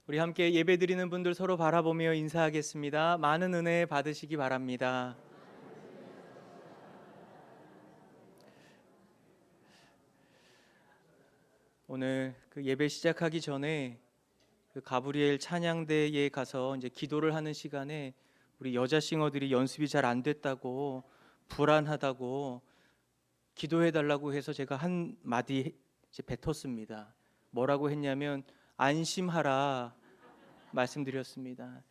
우리 함께 예배드리는 분들 서로 바라보며 인사하겠습니다. 많은 은혜 받으시기 바랍니다. 오늘 그 예배 시작하기 전에 그 가브리엘 찬양대에 가서 이제 기도를 하는 시간에 우리 여자 싱어들이 연습이 잘 안 됐다고 불안하다고 기도해 달라고 해서 제가 한 마디 이제 뱉었습니다. 뭐라고 했냐면 안심하라 말씀드렸습니다.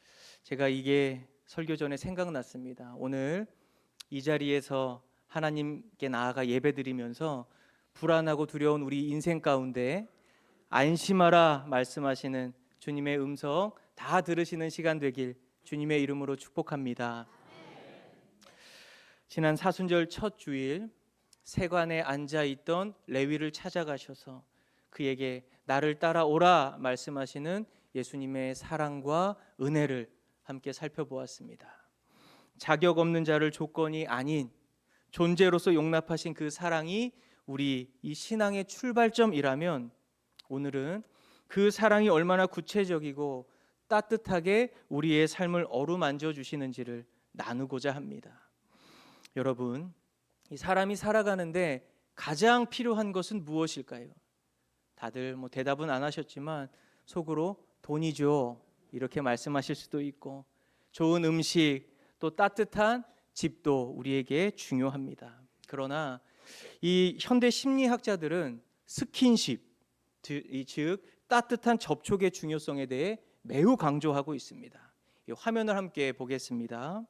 제가 이게 설교 전에 생각났습니다. 오늘 이 자리에서 하나님께 나아가 예배드리면서 불안하고 두려운 우리 인생 가운데 안심하라 말씀하시는 주님의 음성 다 들으시는 시간 되길 주님의 이름으로 축복합니다. 지난 사순절 첫 주일 세관에 앉아 있던 레위를 찾아가셔서 그에게 나를 따라오라 말씀하시는 예수님의 사랑과 은혜를 함께 살펴보았습니다. 자격 없는 자를 조건이 아닌 존재로서 용납하신 그 사랑이 우리 이 신앙의 출발점이라면 오늘은 그 사랑이 얼마나 구체적이고 따뜻하게 우리의 삶을 어루만져 주시는지를 나누고자 합니다. 여러분, 이 사람이 살아가는데 가장 필요한 것은 무엇일까요? 다들 대답은 안 하셨지만 속으로 돈이죠. 이렇게 말씀하실 수도 있고 좋은 음식 또 따뜻한 집도 우리에게 중요합니다. 그러나 이 현대 심리학자들은 스킨십, 즉 따뜻한 접촉의 중요성에 대해 매우 강조하고 있습니다. 이 화면을 함께 보겠습니다.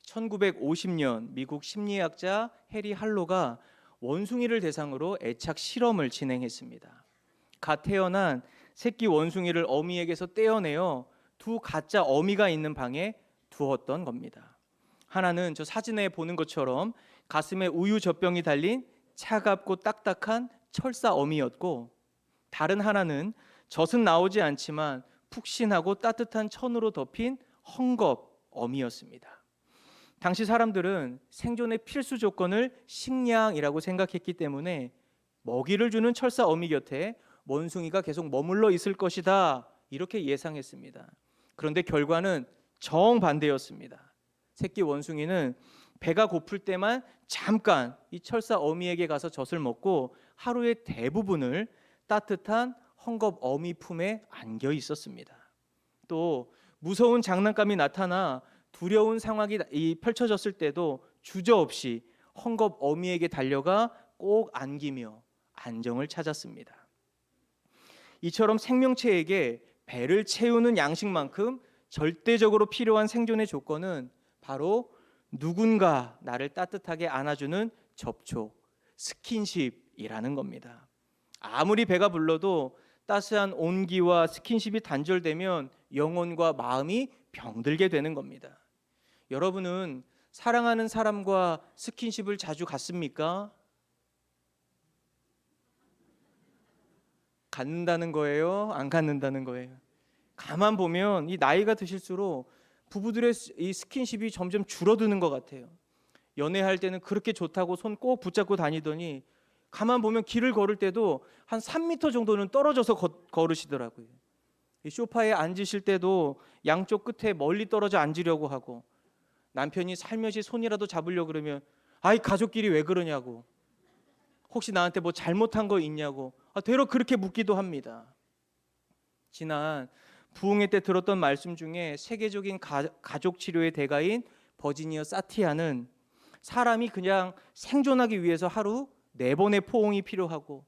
1950년 미국 심리학자 해리 할로가 원숭이를 대상으로 애착 실험을 진행했습니다. 갓 태어난 새끼 원숭이를 어미에게서 떼어내어 두 가짜 어미가 있는 방에 두었던 겁니다. 하나는 저 사진에 보는 것처럼 가슴에 우유 젖병이 달린 차갑고 딱딱한 철사 어미였고, 다른 하나는 젖은 나오지 않지만 푹신하고 따뜻한 천으로 덮인 헝겊 어미였습니다. 당시 사람들은 생존의 필수 조건을 식량이라고 생각했기 때문에 먹이를 주는 철사 어미 곁에 원숭이가 계속 머물러 있을 것이다 이렇게 예상했습니다. 그런데 결과는 정반대였습니다. 새끼 원숭이는 배가 고플 때만 잠깐 이 철사 어미에게 가서 젖을 먹고 하루의 대부분을 따뜻한 헝겊 어미 품에 안겨 있었습니다. 또 무서운 장난감이 나타나 두려운 상황이 펼쳐졌을 때도 주저없이 헝겊 어미에게 달려가 꼭 안기며 안정을 찾았습니다. 이처럼 생명체에게 배를 채우는 양식만큼 절대적으로 필요한 생존의 조건은 바로 누군가 나를 따뜻하게 안아주는 접촉, 스킨십이라는 겁니다. 아무리 배가 불러도 따스한 온기와 스킨십이 단절되면 영혼과 마음이 병들게 되는 겁니다. 여러분은 사랑하는 사람과 스킨십을 자주 갖습니까? 갖는다는 거예요? 안 갖는다는 거예요? 가만 보면 이 나이가 드실수록 부부들의 이 스킨십이 점점 줄어드는 것 같아요. 연애할 때는 그렇게 좋다고 손 꼭 붙잡고 다니더니 가만 보면 길을 걸을 때도 한 3m 정도는 떨어져서 걸으시더라고요. 이 소파에 앉으실 때도 양쪽 끝에 멀리 떨어져 앉으려고 하고, 남편이 살며시 손이라도 잡으려고 그러면 아이 가족끼리 왜 그러냐고, 혹시 나한테 뭐 잘못한 거 있냐고 되려 그렇게 묻기도 합니다. 지난 부흥회 때 들었던 말씀 중에 세계적인 가족 치료의 대가인 버지니아 사티아는 사람이 그냥 생존하기 위해서 하루 4번의 포옹이 필요하고,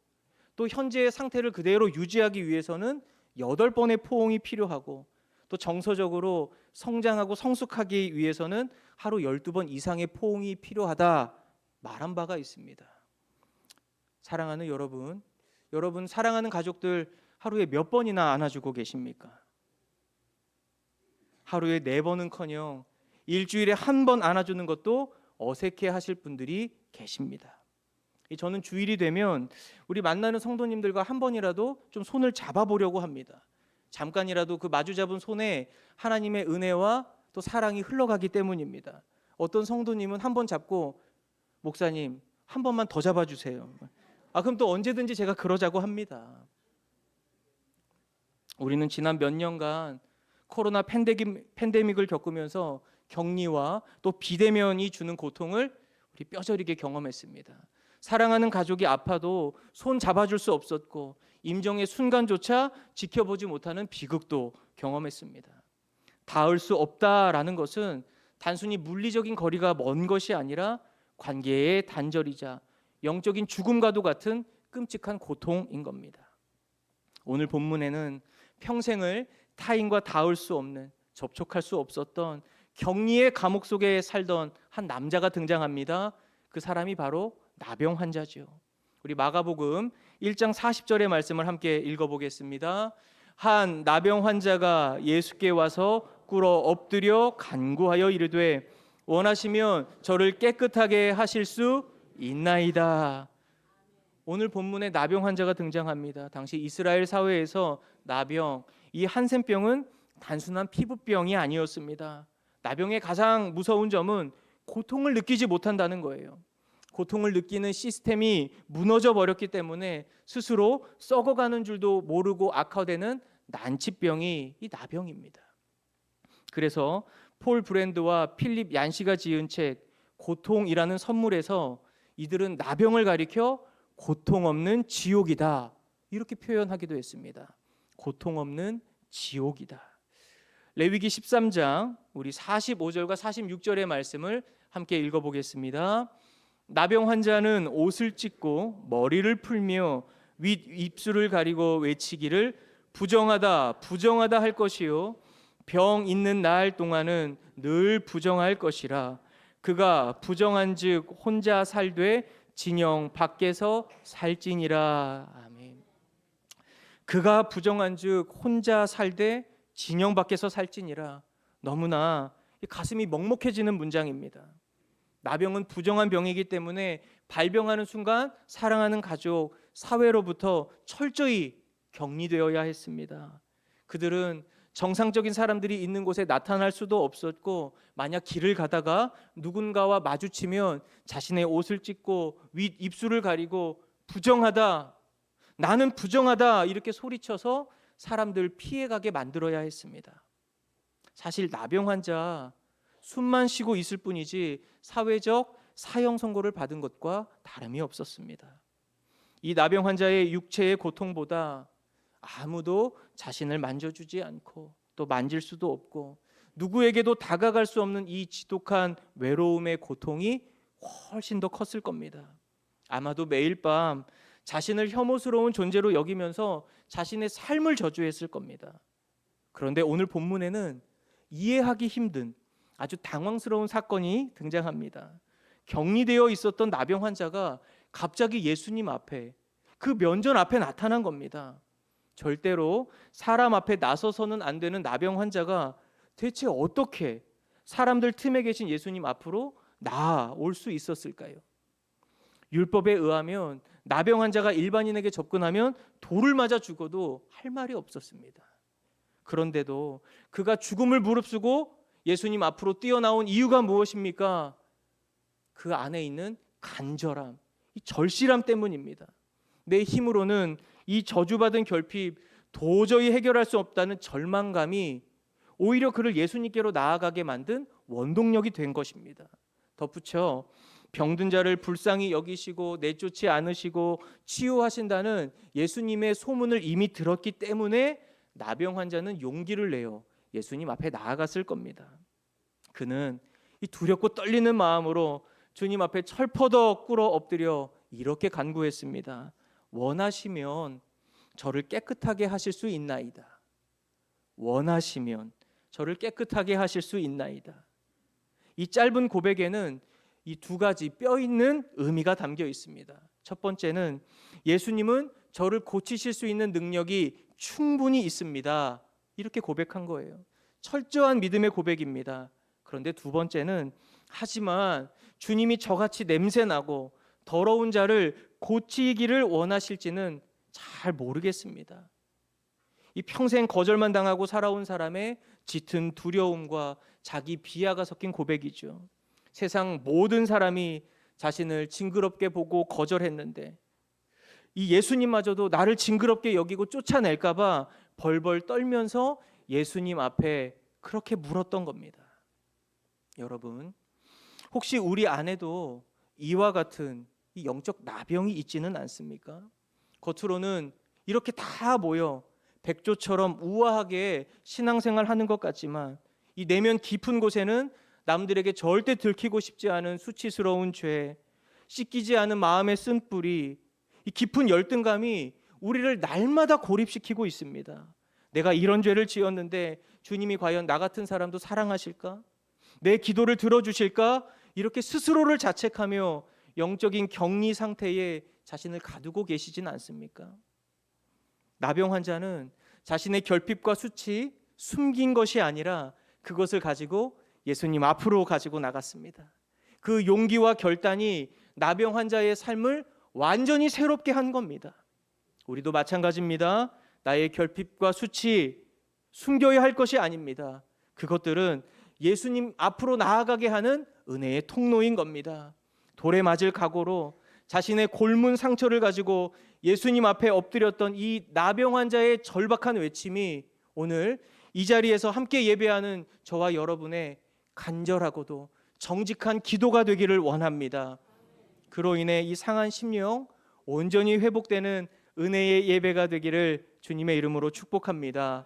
또 현재의 상태를 그대로 유지하기 위해서는 8번의 포옹이 필요하고, 또 정서적으로 성장하고 성숙하기 위해서는 하루 12번 이상의 포옹이 필요하다 말한 바가 있습니다. 사랑하는 여러분, 여러분 사랑하는 가족들 하루에 몇 번이나 안아주고 계십니까? 하루에 4번은커녕 일주일에 1번 안아주는 것도 어색해 하실 분들이 계십니다. 저는 주일이 되면 우리 만나는 성도님들과 한 번이라도 좀 손을 잡아보려고 합니다. 잠깐이라도 그 마주 잡은 손에 하나님의 은혜와 또 사랑이 흘러가기 때문입니다. 어떤 성도님은 한 번 잡고 목사님 한 번만 더 잡아주세요. 그럼 또 언제든지 제가 그러자고 합니다. 우리는 지난 몇 년간 코로나 팬데믹을 겪으면서 격리와 또 비대면이 주는 고통을 우리 뼈저리게 경험했습니다. 사랑하는 가족이 아파도 손 잡아줄 수 없었고 임종의 순간조차 지켜보지 못하는 비극도 경험했습니다. 닿을 수 없다라는 것은 단순히 물리적인 거리가 먼 것이 아니라 관계의 단절이자 영적인 죽음과도 같은 끔찍한 고통인 겁니다. 오늘 본문에는 평생을 타인과 닿을 수 없는, 접촉할 수 없었던 격리의 감옥 속에 살던 한 남자가 등장합니다. 그 사람이 바로 나병 환자죠. 우리 마가복음 1장 40절의 말씀을 함께 읽어보겠습니다. 한 나병 환자가 예수께 와서 꿇어 엎드려 간구하여 이르되 원하시면 저를 깨끗하게 하실 수 있나이다. 오늘 본문에 나병 환자가 등장합니다. 당시 이스라엘 사회에서 나병, 이 한센병은 단순한 피부병이 아니었습니다. 나병의 가장 무서운 점은 고통을 느끼지 못한다는 거예요. 고통을 느끼는 시스템이 무너져 버렸기 때문에 스스로 썩어가는 줄도 모르고 악화되는 난치병이 이 나병입니다. 그래서 폴 브랜드와 필립 얀시가 지은 책 고통이라는 선물에서 이들은 나병을 가리켜 고통 없는 지옥이다 이렇게 표현하기도 했습니다. 고통 없는 지옥이다. 레위기 13장 우리 45절과 46절의 말씀을 함께 읽어보겠습니다. 나병 환자는 옷을 찢고 머리를 풀며 윗 입술을 가리고 외치기를 부정하다 부정하다 할 것이요 병 있는 날 동안은 늘 부정할 것이라. 그가 부정한즉 혼자 살되 진영 밖에서 살지니라. 아멘. 그가 부정한즉 혼자 살되 진영 밖에서 살지니라. 너무나 가슴이 먹먹해지는 문장입니다. 나병은 부정한 병이기 때문에 발병하는 순간 사랑하는 가족, 사회로부터 철저히 격리되어야 했습니다. 그들은 정상적인 사람들이 있는 곳에 나타날 수도 없었고 만약 길을 가다가 누군가와 마주치면 자신의 옷을 찢고 윗 입술을 가리고 부정하다, 나는 부정하다 이렇게 소리쳐서 사람들 피해가게 만들어야 했습니다. 사실 나병 환자 숨만 쉬고 있을 뿐이지 사회적 사형 선고를 받은 것과 다름이 없었습니다. 이 나병 환자의 육체의 고통보다 아무도 자신을 만져주지 않고 또 만질 수도 없고 누구에게도 다가갈 수 없는 이 지독한 외로움의 고통이 훨씬 더 컸을 겁니다. 아마도 매일 밤 자신을 혐오스러운 존재로 여기면서 자신의 삶을 저주했을 겁니다. 그런데 오늘 본문에는 이해하기 힘든 아주 당황스러운 사건이 등장합니다. 격리되어 있었던 나병 환자가 갑자기 예수님 앞에, 그 면전 앞에 나타난 겁니다. 절대로 사람 앞에 나서서는 안 되는 나병 환자가 대체 어떻게 사람들 틈에 계신 예수님 앞으로 나올 수 있었을까요? 율법에 의하면 나병 환자가 일반인에게 접근하면 돌을 맞아 죽어도 할 말이 없었습니다. 그런데도 그가 죽음을 무릅쓰고 예수님 앞으로 뛰어나온 이유가 무엇입니까? 그 안에 있는 간절함, 이 절실함 때문입니다. 내 힘으로는 이 저주받은 결핍 도저히 해결할 수 없다는 절망감이 오히려 그를 예수님께로 나아가게 만든 원동력이 된 것입니다. 덧붙여 병든 자를 불쌍히 여기시고 내쫓지 않으시고 치유하신다는 예수님의 소문을 이미 들었기 때문에 나병 환자는 용기를 내어 예수님 앞에 나아갔을 겁니다. 그는 이 두렵고 떨리는 마음으로 주님 앞에 철퍼덕 꿇어 엎드려 이렇게 간구했습니다. 원하시면 저를 깨끗하게 하실 수 있나이다. 원하시면 저를 깨끗하게 하실 수 있나이다. 이 짧은 고백에는 이 두 가지 뼈 있는 의미가 담겨 있습니다. 첫 번째는 예수님은 저를 고치실 수 있는 능력이 충분히 있습니다. 이렇게 고백한 거예요. 철저한 믿음의 고백입니다. 그런데 두 번째는 하지만 주님이 저같이 냄새나고 더러운 자를 고치기를 원하실지는 잘 모르겠습니다. 이 평생 거절만 당하고 살아온 사람의 짙은 두려움과 자기 비하가 섞인 고백이죠. 세상 모든 사람이 자신을 징그럽게 보고 거절했는데 이 예수님마저도 나를 징그럽게 여기고 쫓아낼까 봐 벌벌 떨면서 예수님 앞에 그렇게 물었던 겁니다. 여러분, 혹시 우리 안에도 이와 같은 이 영적 나병이 있지는 않습니까? 겉으로는 이렇게 다 모여 백조처럼 우아하게 신앙생활 하는 것 같지만 이 내면 깊은 곳에는 남들에게 절대 들키고 싶지 않은 수치스러운 죄, 씻기지 않은 마음의 쓴뿌리, 이 깊은 열등감이 우리를 날마다 고립시키고 있습니다. 내가 이런 죄를 지었는데 주님이 과연 나 같은 사람도 사랑하실까? 내 기도를 들어주실까? 이렇게 스스로를 자책하며 영적인 격리 상태에 자신을 가두고 계시진 않습니까? 나병 환자는 자신의 결핍과 수치, 숨긴 것이 아니라 그것을 가지고 예수님 앞으로 가지고 나갔습니다. 그 용기와 결단이 나병 환자의 삶을 완전히 새롭게 한 겁니다. 우리도 마찬가지입니다. 나의 결핍과 수치, 숨겨야 할 것이 아닙니다. 그것들은 예수님 앞으로 나아가게 하는 은혜의 통로인 겁니다. 돌에 맞을 각오로 자신의 골문 상처를 가지고 예수님 앞에 엎드렸던 이 나병 환자의 절박한 외침이 오늘 이 자리에서 함께 예배하는 저와 여러분의 간절하고도 정직한 기도가 되기를 원합니다. 그로 인해 이 상한 심령 온전히 회복되는 은혜의 예배가 되기를 주님의 이름으로 축복합니다.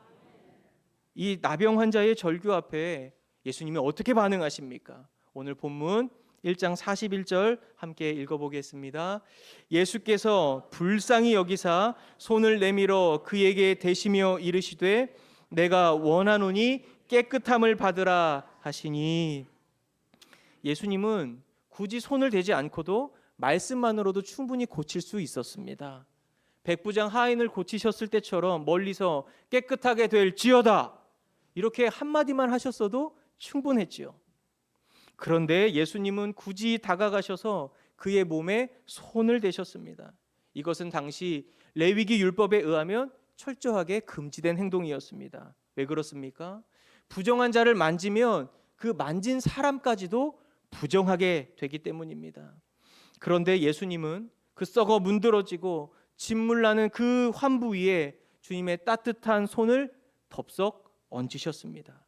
이 나병 환자의 절규 앞에 예수님이 어떻게 반응하십니까? 오늘 본문 1장 41절 함께 읽어보겠습니다. 예수께서 불쌍히 여기사 손을 내밀어 그에게 대시며 이르시되 내가 원하노니 깨끗함을 받으라 하시니, 예수님은 굳이 손을 대지 않고도 말씀만으로도 충분히 고칠 수 있었습니다. 백부장 하인을 고치셨을 때처럼 멀리서 깨끗하게 될지어다 이렇게 한마디만 하셨어도 충분했지요. 그런데 예수님은 굳이 다가가셔서 그의 몸에 손을 대셨습니다. 이것은 당시 레위기 율법에 의하면 철저하게 금지된 행동이었습니다. 왜 그렇습니까? 부정한 자를 만지면 그 만진 사람까지도 부정하게 되기 때문입니다. 그런데 예수님은 그 썩어 문드러지고 진물나는 그 환부 위에 주님의 따뜻한 손을 덥석 얹으셨습니다.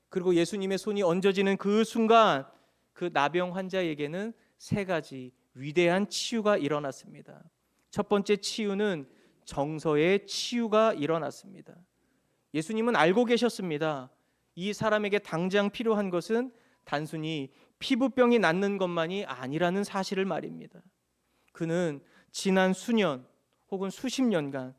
그리고 예수님의 손이 얹어지는 그 순간 그 나병 환자에게는 세 가지 위대한 치유가 일어났습니다. 첫 번째 치유는 정서의 치유가 일어났습니다. 예수님은 알고 계셨습니다. 이 사람에게 당장 필요한 것은 단순히 피부병이 낫는 것만이 아니라는 사실을 말입니다. 그는 지난 수년 혹은 수십 년간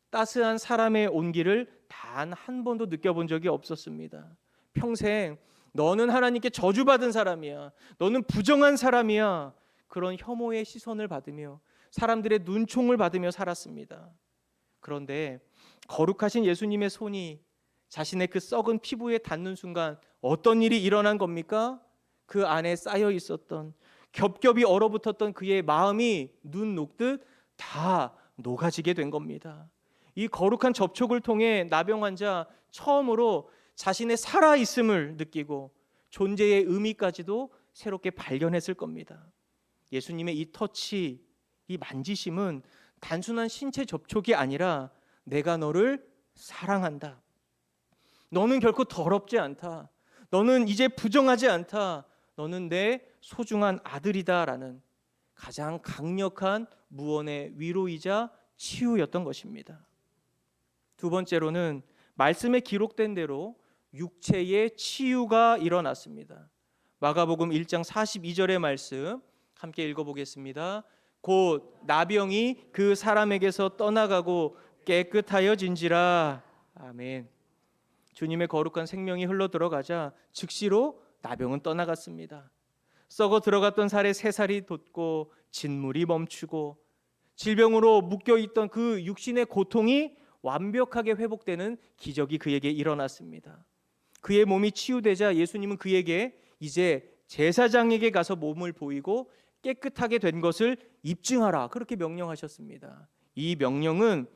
따스한 사람의 온기를 단 한 번도 느껴본 적이 없었습니다. 평생 너는 하나님께 저주받은 사람이야, 너는 부정한 사람이야, 그런 혐오의 시선을 받으며 사람들의 눈총을 받으며 살았습니다. 그런데 거룩하신 예수님의 손이 자신의 그 썩은 피부에 닿는 순간 어떤 일이 일어난 겁니까? 그 안에 쌓여 있었던 겹겹이 얼어붙었던 그의 마음이 눈 녹듯 다 녹아지게 된 겁니다. 이 거룩한 접촉을 통해 나병 환자 처음으로 자신의 살아있음을 느끼고 존재의 의미까지도 새롭게 발견했을 겁니다. 예수님의 이 터치, 이 만지심은 단순한 신체 접촉이 아니라 내가 너를 사랑한다, 너는 결코 더럽지 않다, 너는 이제 부정하지 않다, 너는 내 소중한 아들이다라는 가장 강력한 무언의 위로이자 치유였던 것입니다. 두 번째로는 말씀에 기록된 대로 육체의 치유가 일어났습니다. 마가복음 1장 42절의 말씀 함께 읽어보겠습니다. 곧 나병이 그 사람에게서 떠나가고 깨끗하여진지라. 아멘. 주님의 거룩한 생명이 흘러들어가자 즉시로 나병은 떠나갔습니다. 썩어 들어갔던 살에 새살이 돋고 진물이 멈추고 질병으로 묶여있던 그 육신의 고통이 완벽하게 회복되는 기적이 그에게 일어났습니다. 그의 몸이 치유되자 예수님은 그에게 이제 제사장에게 가서 몸을 보이고 깨끗하게 된 것을 입증하라, 그렇게 명령하셨습니다. 이 명령은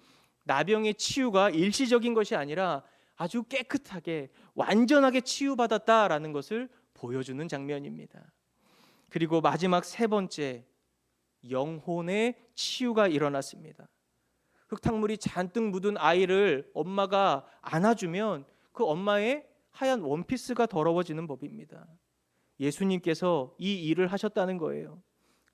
나병의 치유가 일시적인 것이 아니라 아주 깨끗하게 완전하게 치유받았다라는 것을 보여주는 장면입니다. 그리고 마지막 세 번째, 영혼의 치유가 일어났습니다. 흙탕물이 잔뜩 묻은 아이를 엄마가 안아주면 그 엄마의 하얀 원피스가 더러워지는 법입니다. 예수님께서 이 일을 하셨다는 거예요.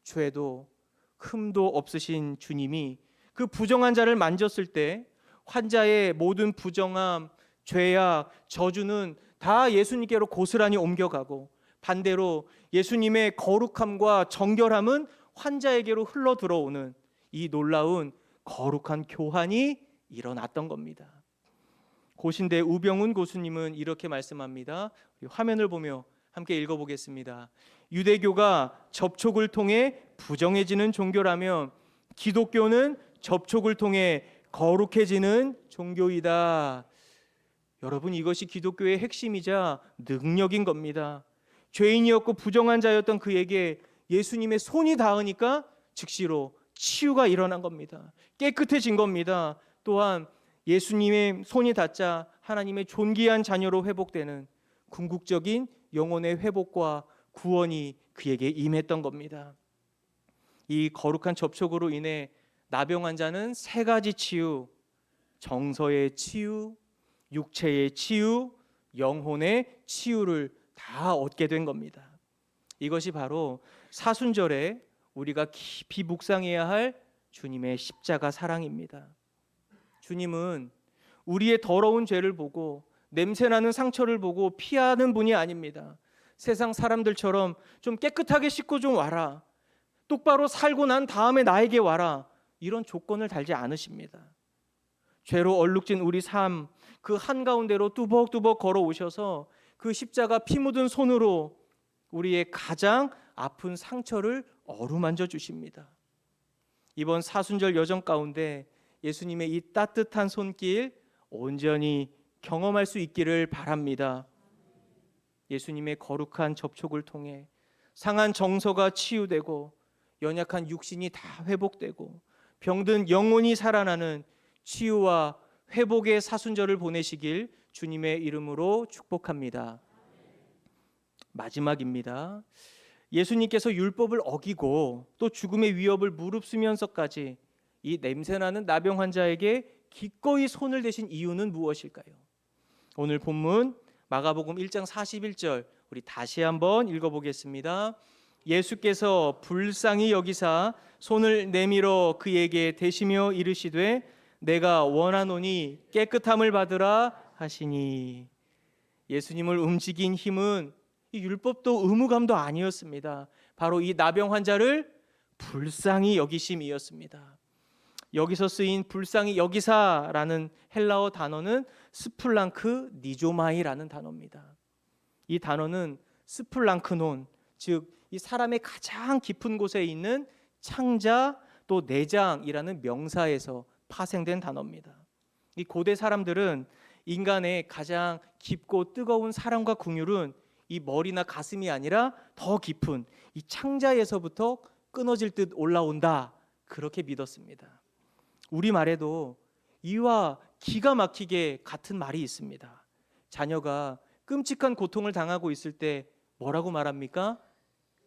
죄도 흠도 없으신 주님이 그 부정한 자를 만졌을 때 환자의 모든 부정함, 죄악, 저주는 다 예수님께로 고스란히 옮겨가고, 반대로 예수님의 거룩함과 정결함은 환자에게로 흘러 들어오는 이 놀라운 거룩한 교환이 일어났던 겁니다. 고신대 우병훈 교수님은 이렇게 말씀합니다. 화면을 보며 함께 읽어보겠습니다. 유대교가 접촉을 통해 부정해지는 종교라면 기독교는 접촉을 통해 거룩해지는 종교이다. 여러분, 이것이 기독교의 핵심이자 능력인 겁니다. 죄인이었고 부정한 자였던 그에게 예수님의 손이 닿으니까 즉시로 치유가 일어난 겁니다. 깨끗해진 겁니다. 또한 예수님의 손이 닿자 하나님의 존귀한 자녀로 회복되는 궁극적인 영혼의 회복과 구원이 그에게 임했던 겁니다. 이 거룩한 접촉으로 인해 나병 환자는 세 가지 치유, 정서의 치유, 육체의 치유, 영혼의 치유를 다 얻게 된 겁니다. 이것이 바로 사순절에 우리가 깊이 묵상해야 할 주님의 십자가 사랑입니다. 주님은 우리의 더러운 죄를 보고 냄새나는 상처를 보고 피하는 분이 아닙니다. 세상 사람들처럼 좀 깨끗하게 씻고 좀 와라, 똑바로 살고 난 다음에 나에게 와라, 이런 조건을 달지 않으십니다. 죄로 얼룩진 우리 삶 그 한가운데로 뚜벅뚜벅 걸어오셔서 그 십자가 피 묻은 손으로 우리의 가장 아픈 상처를 어루만져 주십니다. 이번 사순절 여정 가운데 예수님의 이 따뜻한 손길 온전히 경험할 수 있기를 바랍니다. 예수님의 거룩한 접촉을 통해 상한 정서가 치유되고 연약한 육신이 다 회복되고 병든 영혼이 살아나는 치유와 회복의 사순절을 보내시길 주님의 이름으로 축복합니다. 마지막입니다. 예수님께서 율법을 어기고 또 죽음의 위협을 무릅쓰면서까지 이 냄새나는 나병 환자에게 기꺼이 손을 대신 이유는 무엇일까요? 오늘 본문 마가복음 1장 41절 우리 다시 한번 읽어보겠습니다. 예수께서 불쌍히 여기사 손을 내밀어 그에게 대시며 이르시되 내가 원하노니 깨끗함을 받으라 하시니. 예수님을 움직인 힘은 이 율법도 의무감도 아니었습니다. 바로 이 나병 환자를 불쌍히 여기심이었습니다. 여기서 쓰인 불쌍히 여기사라는 헬라어 단어는 스플랑크 니조마이라는 단어입니다. 이 단어는 스플랑크논, 즉 이 사람의 가장 깊은 곳에 있는 창자 또 내장이라는 명사에서 파생된 단어입니다. 이 고대 사람들은 인간의 가장 깊고 뜨거운 사랑과 긍휼은 이 머리나 가슴이 아니라 더 깊은 이 창자에서부터 끊어질 듯 올라온다, 그렇게 믿었습니다. 우리말에도 이와 기가 막히게 같은 말이 있습니다. 자녀가 끔찍한 고통을 당하고 있을 때 뭐라고 말합니까?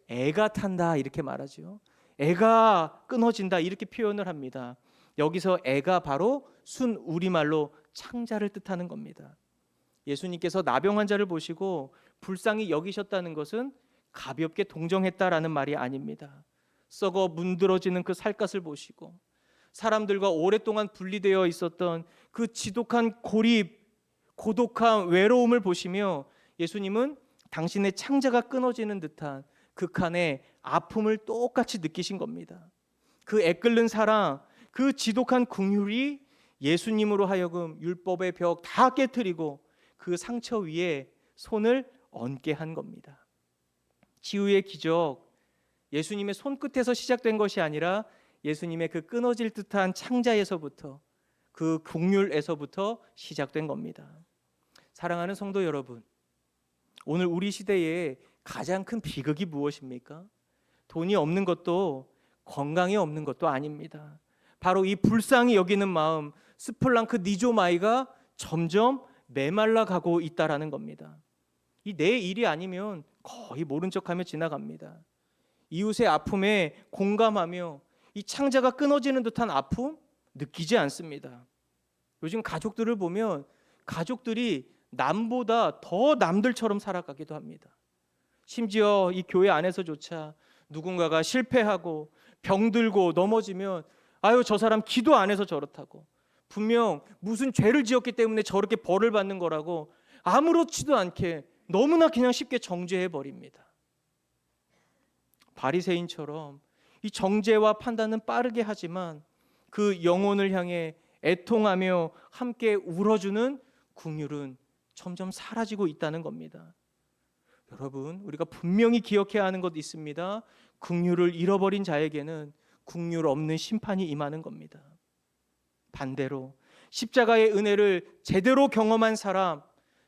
애가 탄다, 이렇게 말하죠. 애가 끊어진다, 이렇게 표현을 합니다. 여기서 애가 바로 순 우리말로 창자를 뜻하는 겁니다. 예수님께서 나병 환자를 보시고 불쌍히 여기셨다는 것은 가볍게 동정했다라는 말이 아닙니다. 썩어 문드러지는 그 살갗을 보시고 사람들과 오랫동안 분리되어 있었던 그 지독한 고립, 고독한 외로움을 보시며 예수님은 당신의 창자가 끊어지는 듯한 극한의 아픔을 똑같이 느끼신 겁니다. 그 애끓는 사랑, 그 지독한 긍휼이 예수님으로 하여금 율법의 벽 다 깨트리고 그 상처 위에 손을 얹게 한 겁니다. 치유의 기적, 예수님의 손끝에서 시작된 것이 아니라 예수님의 그 끊어질 듯한 창자에서부터, 그 긍휼에서부터 시작된 겁니다. 사랑하는 성도 여러분, 오늘 우리 시대에 가장 큰 비극이 무엇입니까? 돈이 없는 것도 건강이 없는 것도 아닙니다. 바로 이 불쌍히 여기는 마음, 스플랑크 니조마이가 점점 메말라 가고 있다라는 겁니다. 이 내 일이 아니면 거의 모른 척하며 지나갑니다. 이웃의 아픔에 공감하며 이 창자가 끊어지는 듯한 아픔, 느끼지 않습니다. 요즘 가족들을 보면 가족들이 남보다 더 남들처럼 살아가기도 합니다. 심지어 이 교회 안에서조차 누군가가 실패하고 병들고 넘어지면 아유 저 사람 기도 안 해서 저렇다고, 분명 무슨 죄를 지었기 때문에 저렇게 벌을 받는 거라고 아무렇지도 않게 너무나 그냥 쉽게 정죄해 버립니다. 바리새인처럼 이 정죄와 판단은 빠르게 하지만 그 영혼을 향해 애통하며 함께 울어주는 긍휼은 점점 사라지고 있다는 겁니다. 여러분, 우리가 분명히 기억해야 하는 것 있습니다. 긍휼을 잃어버린 자에게는 긍휼 없는 심판이 임하는 겁니다. 반대로 십자가의 은혜를 제대로 경험한 사람,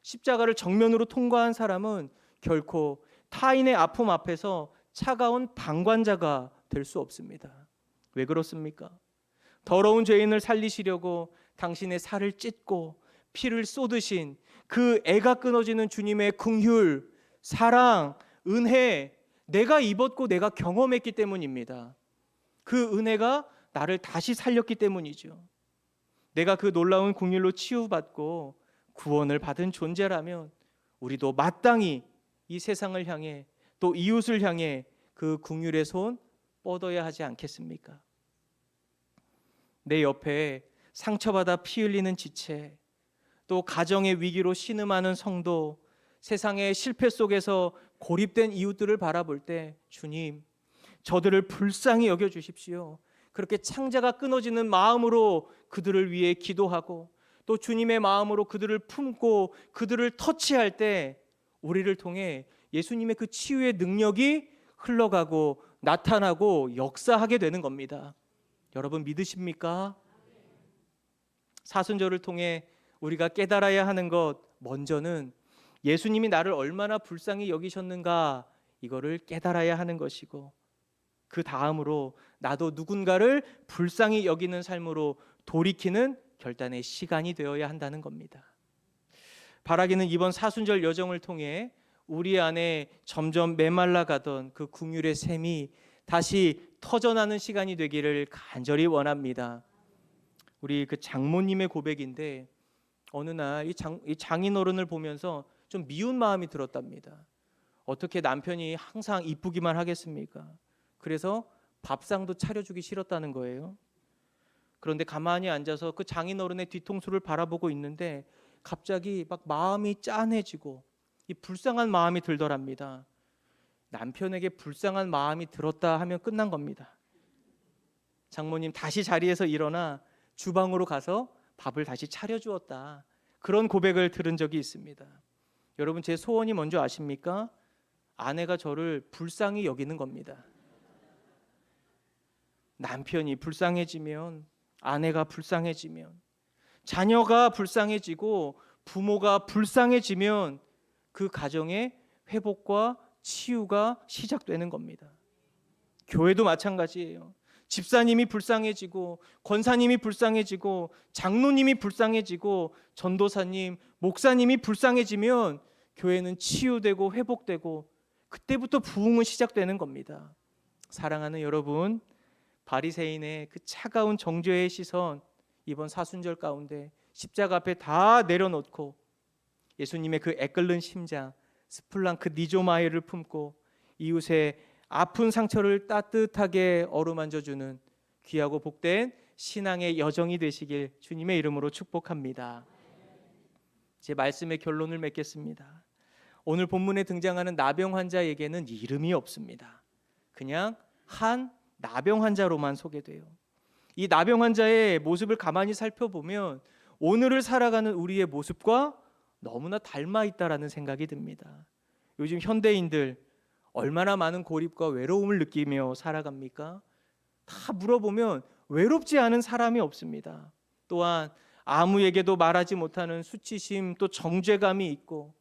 십자가를 정면으로 통과한 사람은 결코 타인의 아픔 앞에서 차가운 방관자가 될 수 없습니다. 왜 그렇습니까? 더러운 죄인을 살리시려고 당신의 살을 찢고 피를 쏟으신 그 애가 끊어지는 주님의 긍휼, 사랑, 은혜, 내가 입었고 내가 경험했기 때문입니다. 그 은혜가 나를 다시 살렸기 때문이죠. 내가 그 놀라운 긍휼로 치유받고 구원을 받은 존재라면 우리도 마땅히 이 세상을 향해 또 이웃을 향해 그 긍휼의 손 뻗어야 하지 않겠습니까? 내 옆에 상처받아 피 흘리는 지체, 또 가정의 위기로 신음하는 성도, 세상의 실패 속에서 고립된 이웃들을 바라볼 때 주님, 저들을 불쌍히 여겨주십시오. 그렇게 창자가 끊어지는 마음으로 그들을 위해 기도하고 또 주님의 마음으로 그들을 품고 그들을 터치할 때 우리를 통해 예수님의 그 치유의 능력이 흘러가고 나타나고 역사하게 되는 겁니다. 여러분 믿으십니까? 사순절을 통해 우리가 깨달아야 하는 것, 먼저는 예수님이 나를 얼마나 불쌍히 여기셨는가, 이거를 깨달아야 하는 것이고, 그 다음으로 나도 누군가를 불쌍히 여기는 삶으로 돌이키는 결단의 시간이 되어야 한다는 겁니다. 바라기는 이번 사순절 여정을 통해 우리 안에 점점 메말라가던 그 긍휼의 샘이 다시 터져나는 시간이 되기를 간절히 원합니다. 우리 그 장모님의 고백인데, 어느 날 이 장인어른을 보면서 좀 미운 마음이 들었답니다. 어떻게 남편이 항상 이쁘기만 하겠습니까? 그래서 밥상도 차려주기 싫었다는 거예요. 그런데 가만히 앉아서 그 장인어른의 뒤통수를 바라보고 있는데 갑자기 막 마음이 짠해지고 이 불쌍한 마음이 들더랍니다. 남편에게 불쌍한 마음이 들었다 하면 끝난 겁니다. 장모님 다시 자리에서 일어나 주방으로 가서 밥을 다시 차려주었다, 그런 고백을 들은 적이 있습니다. 여러분, 제 소원이 뭔지 아십니까? 아내가 저를 불쌍히 여기는 겁니다. 남편이 불쌍해지면, 아내가 불쌍해지면, 자녀가 불쌍해지고 부모가 불쌍해지면 그 가정의 회복과 치유가 시작되는 겁니다. 교회도 마찬가지예요. 집사님이 불쌍해지고 권사님이 불쌍해지고 장로님이 불쌍해지고 전도사님, 목사님이 불쌍해지면 교회는 치유되고 회복되고 그때부터 부흥은 시작되는 겁니다. 사랑하는 여러분, 바리새인의 그 차가운 정죄의 시선, 이번 사순절 가운데 십자가 앞에 다 내려놓고 예수님의 그 애끓는 심장, 스플랑크 니조마이를 품고 이웃의 아픈 상처를 따뜻하게 어루만져주는 귀하고 복된 신앙의 여정이 되시길 주님의 이름으로 축복합니다. 제 말씀의 결론을 맺겠습니다. 오늘 본문에 등장하는 나병 환자에게는 이름이 없습니다. 그냥 한 나병 환자로만 소개돼요. 이 나병 환자의 모습을 가만히 살펴보면 오늘을 살아가는 우리의 모습과 너무나 닮아 있다라는 생각이 듭니다. 요즘 현대인들 얼마나 많은 고립과 외로움을 느끼며 살아갑니까? 다 물어보면 외롭지 않은 사람이 없습니다. 또한 아무에게도 말하지 못하는 수치심, 또 정죄감이 있고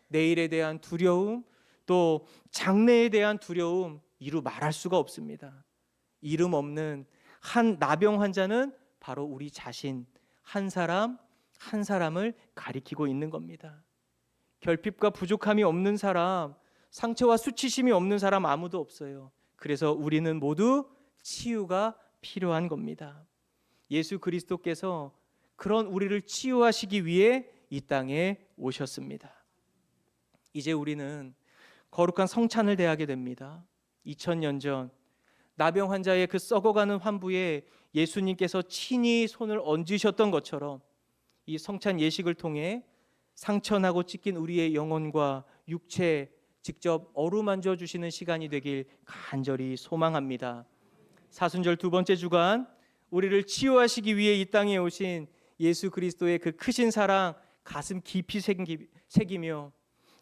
내일에 대한 두려움, 또 장래에 대한 두려움, 이루 말할 수가 없습니다. 이름 없는 한 나병 환자는 바로 우리 자신, 한 사람 한 사람을 가리키고 있는 겁니다. 결핍과 부족함이 없는 사람, 상처와 수치심이 없는 사람 아무도 없어요. 그래서 우리는 모두 치유가 필요한 겁니다. 예수 그리스도께서 그런 우리를 치유하시기 위해 이 땅에 오셨습니다. 이제 우리는 거룩한 성찬을 대하게 됩니다. 2000년 전 나병 환자의 그 썩어가는 환부에 예수님께서 친히 손을 얹으셨던 것처럼 이 성찬 예식을 통해 상처나고 찢긴 우리의 영혼과 육체 직접 어루만져 주시는 시간이 되길 간절히 소망합니다. 사순절 두 번째 주간 우리를 치유하시기 위해 이 땅에 오신 예수 그리스도의 그 크신 사랑 가슴 깊이 새기며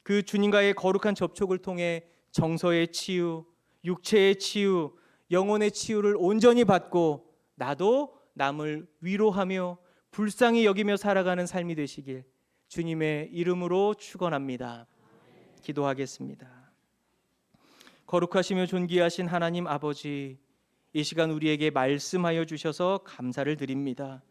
그 주님과의 거룩한 접촉을 통해 정서의 치유, 육체의 치유, 영혼의 치유를 온전히 받고 나도 남을 위로하며 불쌍히 여기며 살아가는 삶이 되시길 주님의 이름으로 축원합니다. 기도하겠습니다. 거룩하시며 존귀하신 하나님 아버지, 이 시간 우리에게 말씀하여 주셔서 감사를 드립니다.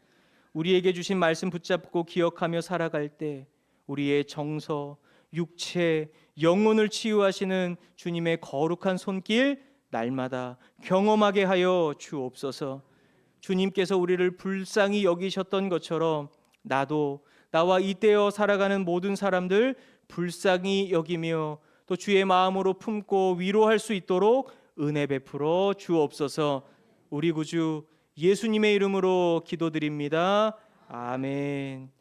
우리에게 주신 말씀 붙잡고 기억하며 살아갈 때 우리의 정서, 육체, 영혼을 치유하시는 주님의 거룩한 손길 날마다 경험하게 하여 주옵소서. 주님께서 우리를 불쌍히 여기셨던 것처럼 나도 나와 이때어 살아가는 모든 사람들 불쌍히 여기며 또 주의 마음으로 품고 위로할 수 있도록 은혜 베풀어 주옵소서. 우리 구주 예수님의 이름으로 기도드립니다. 아멘.